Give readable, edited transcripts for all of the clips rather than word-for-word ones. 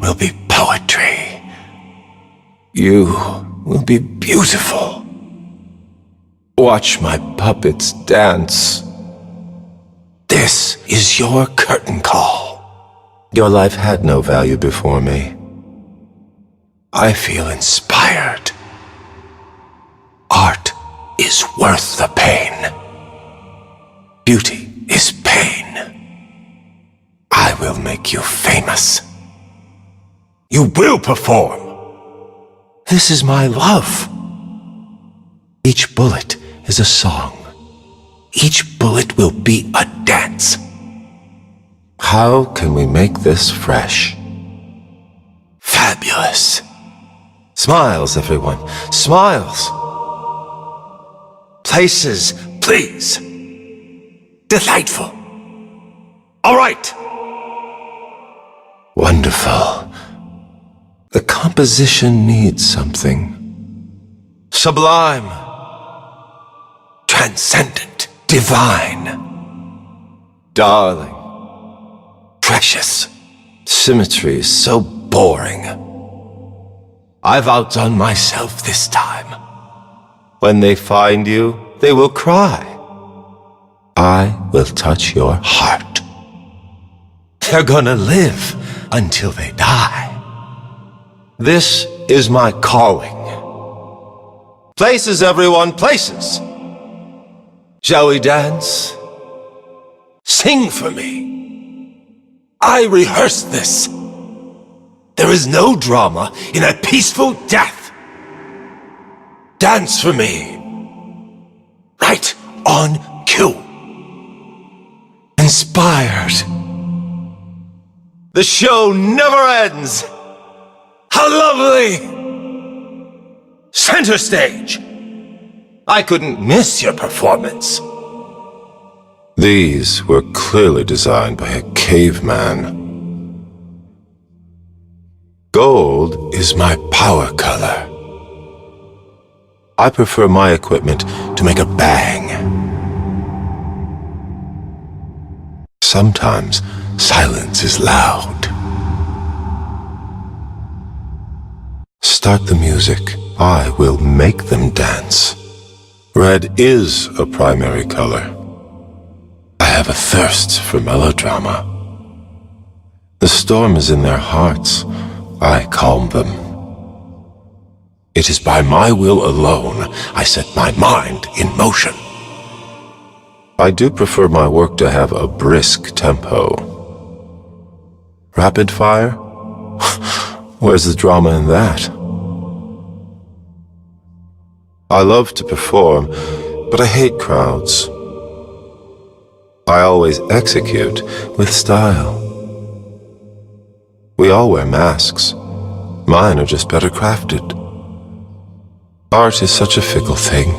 will be poetry. You will be beautiful. Watch my puppets dance. This is your curtain call. Your life had no value before me. I feel inspired. Art is worth the pain. Beauty is pain. I will make you famous. You will perform. This is my love. Each bullet is a song. Each bullet will be a dance. How can we make this fresh? Fabulous. Smiles, everyone. Smiles. Places, please. Delightful. All right. Wonderful. The composition needs something. Sublime. Transcendent. Divine. Darling. Precious. Symmetry is so boring. I've outdone myself this time. When they find you, they will cry. I will touch your heart. They're gonna live until they die. This is my calling. Places, everyone, places. Shall we dance? Sing for me. I rehearsed this. There is no drama in a peaceful death. Dance for me. Right on cue. Inspired. The show never ends. How lovely! Center stage. I couldn't miss your performance. These were clearly designed by a caveman. Gold is my power color. I prefer my equipment to make a bang. Sometimes silence is loud. Start the music. I will make them dance. Red is a primary color. I have a thirst for melodrama. The storm is in their hearts. I calm them. It is by my will alone I set my mind in motion. I do prefer my work to have a brisk tempo. Rapid fire? Where's the drama in that? I love to perform, but I hate crowds. I always execute with style. We all wear masks. Mine are just better crafted. Art is such a fickle thing.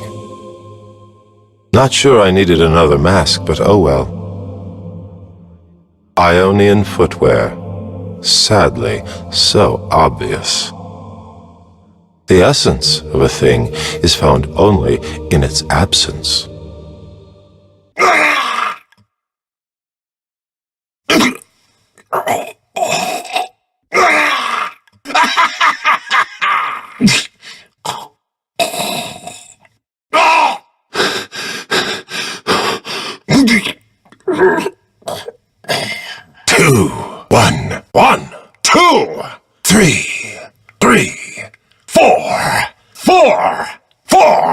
Not sure I needed another mask, but oh well. Ionian footwear. Sadly, so obvious. The essence of a thing is found only in its absence. Two, one, one, two, three, three, four, four, four.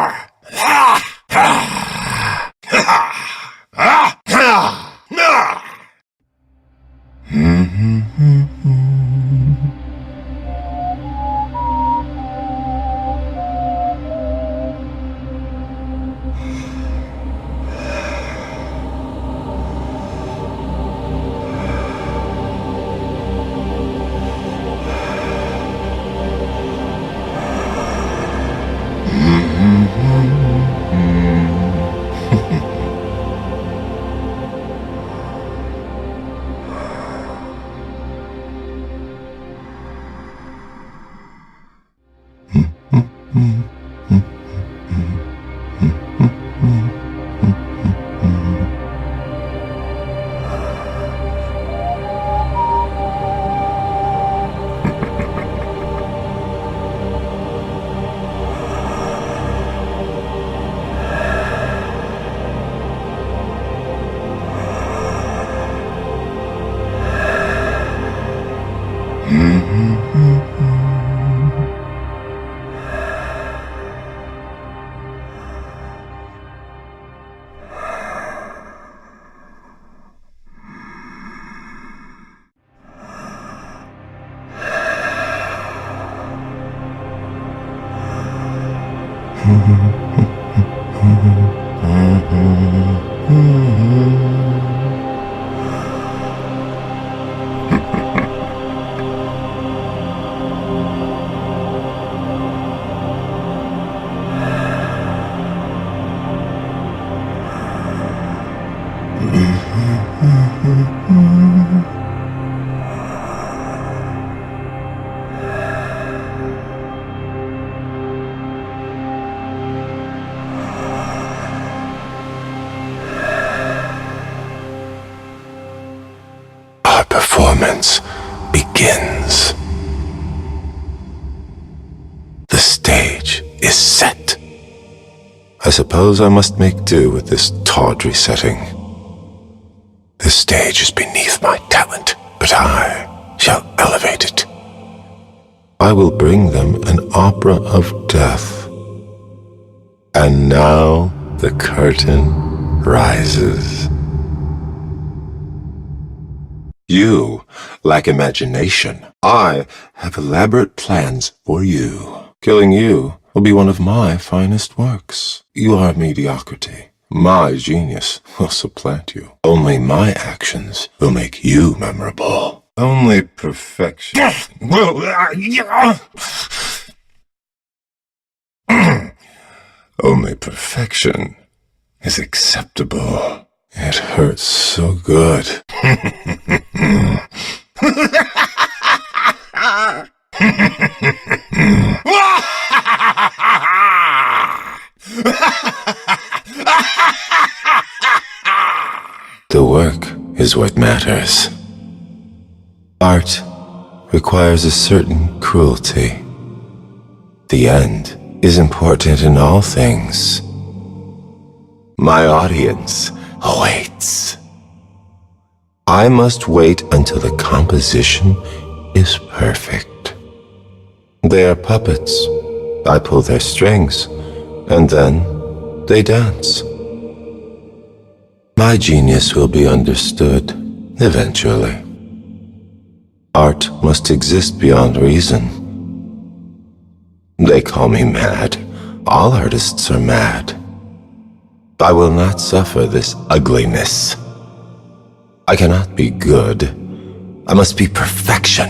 Our performance begins. The stage is set. I suppose I must make do with this tawdry setting. This stage is beneath my talent, but I shall elevate it. I will bring them an opera of death. And now the curtain rises. You lack imagination. I have elaborate plans for you. Killing you will be one of my finest works. You are mediocrity. My genius will supplant you. Only my actions will make you memorable. Only perfection. Only perfection is acceptable. It hurts so good. The work is what matters. Art requires a certain cruelty. The end is important in all things. My audience awaits. I must wait until the composition is perfect. They are puppets. I pull their strings, and then they dance. My genius will be understood eventually. Art must exist beyond reason. They call me mad. All artists are mad. I will not suffer this ugliness. I cannot be good. I must be perfection.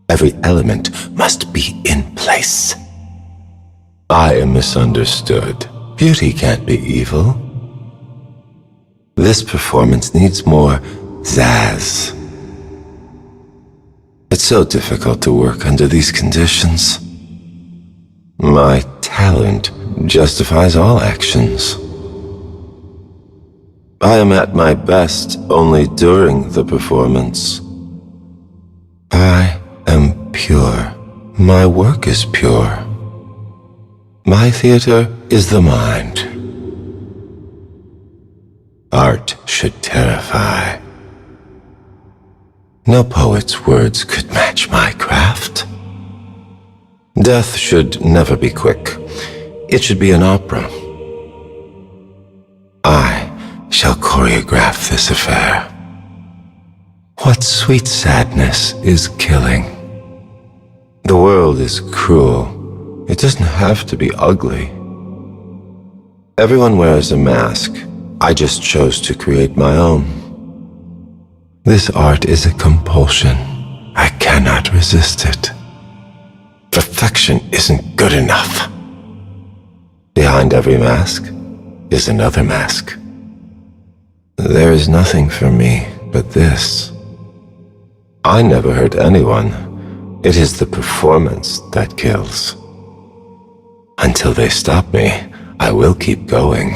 Every element must be in place. I am misunderstood. Beauty can't be evil. This performance needs more zazz. It's so difficult to work under these conditions. My talent justifies all actions. I am at my best only during the performance. I am pure. My work is pure. My theater is the mind. Art should terrify. No poet's words could match my craft. Death should never be quick. It should be an opera. I shall choreograph this affair. What sweet sadness is killing? The world is cruel. It doesn't have to be ugly. Everyone wears a mask. I just chose to create my own. This art is a compulsion. I cannot resist it. Perfection isn't good enough. Behind every mask is another mask. There is nothing for me but this. I never hurt anyone. It is the performance that kills. Until they stop me, I will keep going.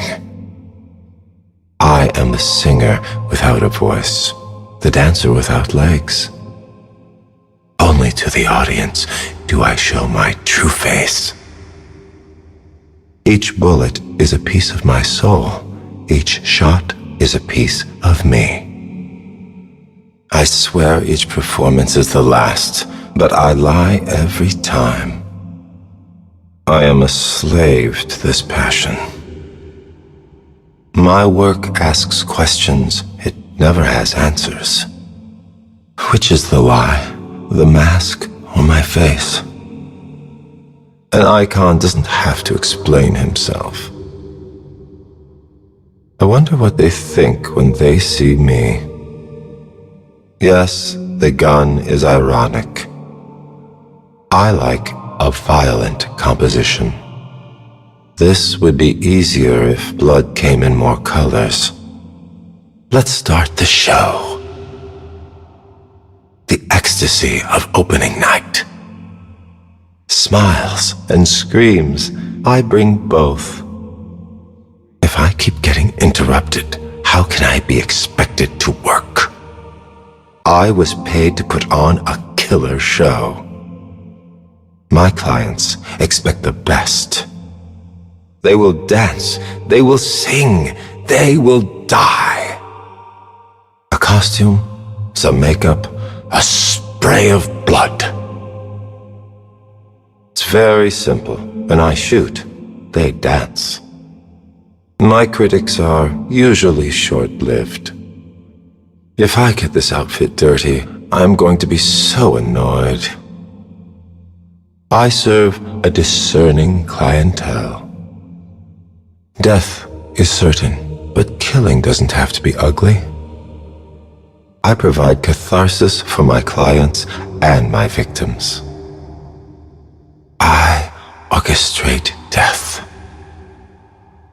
I am the singer without a voice, the dancer without legs. Only to the audience do I show my true face. Each bullet is a piece of my soul. Each shot is a piece of me. I swear each performance is the last, but I lie every time. I am a slave to this passion. My work asks questions, it never has answers. Which is the lie, the mask, or my face? An icon doesn't have to explain himself. I wonder what they think when they see me. Yes, the gun is ironic. I like a violent composition. This would be easier if blood came in more colors. Let's start the show. The ecstasy of opening night. Smiles and screams, I bring both. If I keep getting interrupted, how can I be expected to work? I was paid to put on a killer show. My clients expect the best. They will dance, they will sing, they will die. A costume, some makeup, a spray of blood. It's very simple. When I shoot, they dance. My critics are usually short-lived. If I get this outfit dirty, I'm going to be so annoyed. I serve a discerning clientele. Death is certain, but killing doesn't have to be ugly. I provide catharsis for my clients and my victims. I orchestrate death.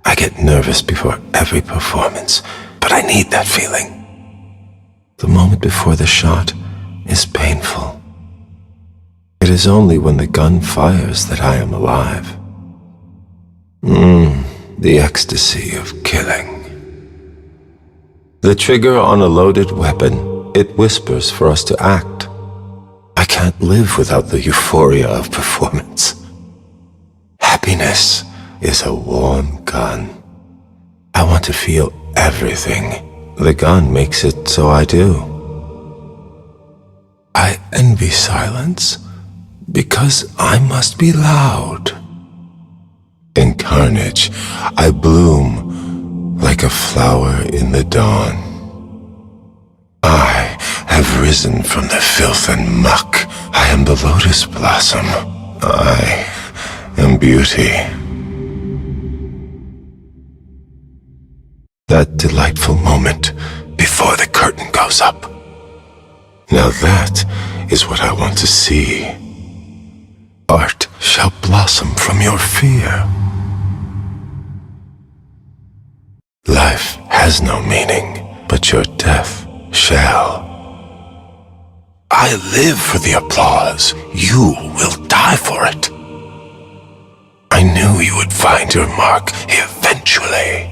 I get nervous before every performance, but I need that feeling. The moment before the shot is painful. It is only when the gun fires that I am alive. The ecstasy of killing. The trigger on a loaded weapon, it whispers for us to act. I can't live without the euphoria of performance. Happiness is a warm gun. I want to feel everything. The gun makes it so I do. I envy silence because I must be loud. In carnage, I bloom like a flower in the dawn. I have risen from the filth and muck. I am the lotus blossom. I am beauty. That delightful moment before the curtain goes up. Now that is what I want to see. Art shall blossom from your fear. Life has no meaning, but your death shall. I live for the applause. You will die for it. I knew you would find your mark eventually.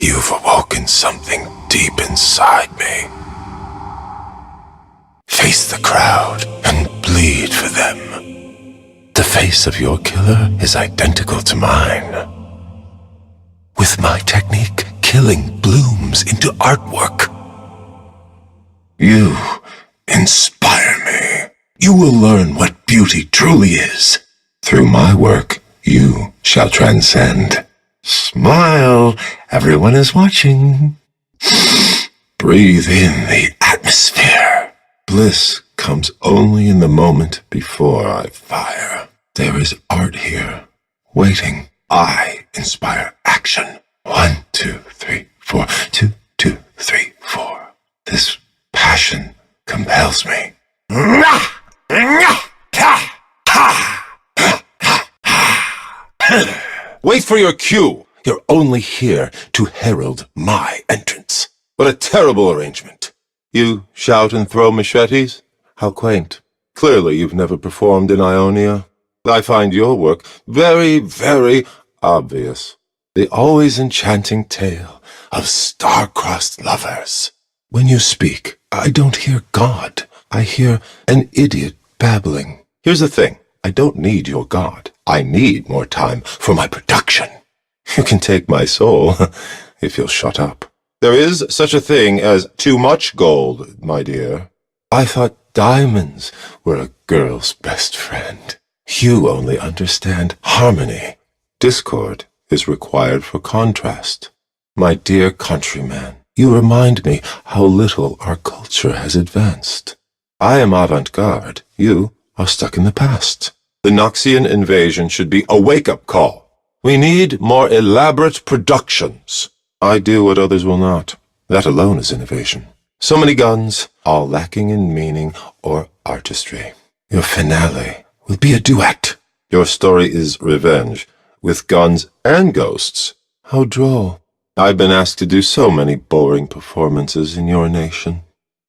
You've awoken something deep inside me. Face the crowd and bleed for them. The face of your killer is identical to mine. With my technique, killing blooms into artwork. You inspire me. You will learn what beauty truly is. Through my work, you shall transcend. Smile, everyone is watching. Breathe in the atmosphere. Bliss comes only in the moment before I fire. There is art here, waiting. I inspire action. 1, 2, 3, 4. 2, 2, 3, 4. This passion compels me. Wait for your cue. You're only here to herald my entrance. What a terrible arrangement. You shout and throw machetes? How quaint. Clearly you've never performed in Ionia. I find your work very, very obvious. The always enchanting tale of star-crossed lovers. When you speak, I don't hear God. I hear an idiot babbling. Here's the thing. I don't need your God. I need more time for my production. You can take my soul if you'll shut up. There is such a thing as too much gold, my dear. I thought diamonds were a girl's best friend. You only understand harmony. Discord is required for contrast. My dear countryman, you remind me how little our culture has advanced. I am avant-garde. You are stuck in the past. The Noxian invasion should be a wake-up call. We need more elaborate productions. I do what others will not. That alone is innovation. So many guns, all lacking in meaning or artistry. Your finale will be a duet. Your story is revenge, with guns and ghosts. How droll. I've been asked to do so many boring performances in your nation.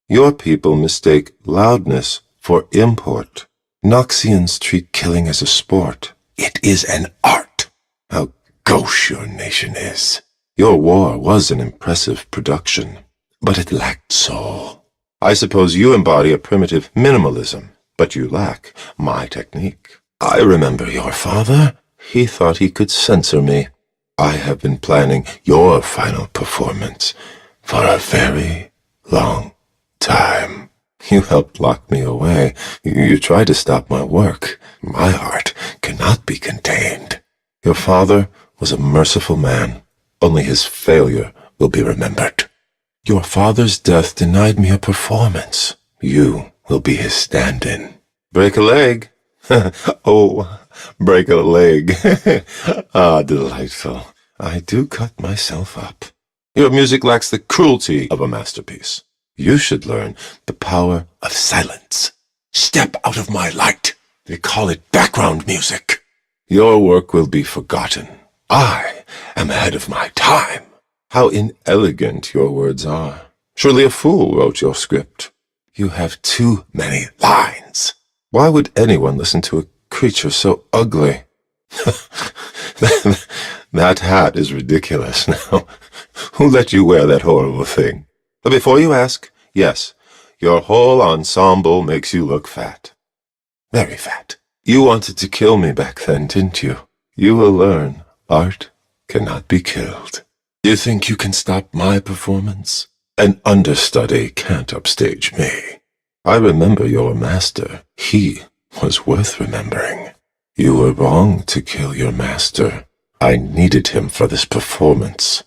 Your people mistake loudness for import. Noxians treat killing as a sport. It is an art. How gauche your nation is. Your war was an impressive production, but it lacked soul. I suppose you embody a primitive minimalism, but you lack my technique. I remember your father. He thought he could censor me. I have been planning your final performance for a very long time. You helped lock me away. You tried to stop my work. My heart cannot be contained. Your father was a merciful man. Only his failure will be remembered. Your father's death denied me a performance. You will be his stand-in. Break a leg. Oh, break a leg. Ah, delightful. I do cut myself up. Your music lacks the cruelty of a masterpiece. You should learn the power of silence. Step out of my light. They call it background music. Your work will be forgotten. I am ahead of my time. How inelegant your words are. Surely a fool wrote your script. You have too many lines. Why would anyone listen to a creature so ugly? That hat is ridiculous now. Who let you wear that horrible thing? But before you ask, yes, your whole ensemble makes you look fat. Very fat. You wanted to kill me back then, didn't you? You will learn. Art cannot be killed. You think you can stop my performance? An understudy can't upstage me. I remember your master. He was worth remembering. You were wrong to kill your master. I needed him for this performance.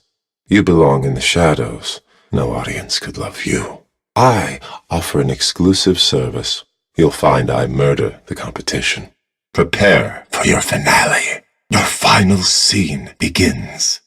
You belong in the shadows. No audience could love you. I offer an exclusive service. You'll find I murder the competition. Prepare for your finale. Your final scene begins.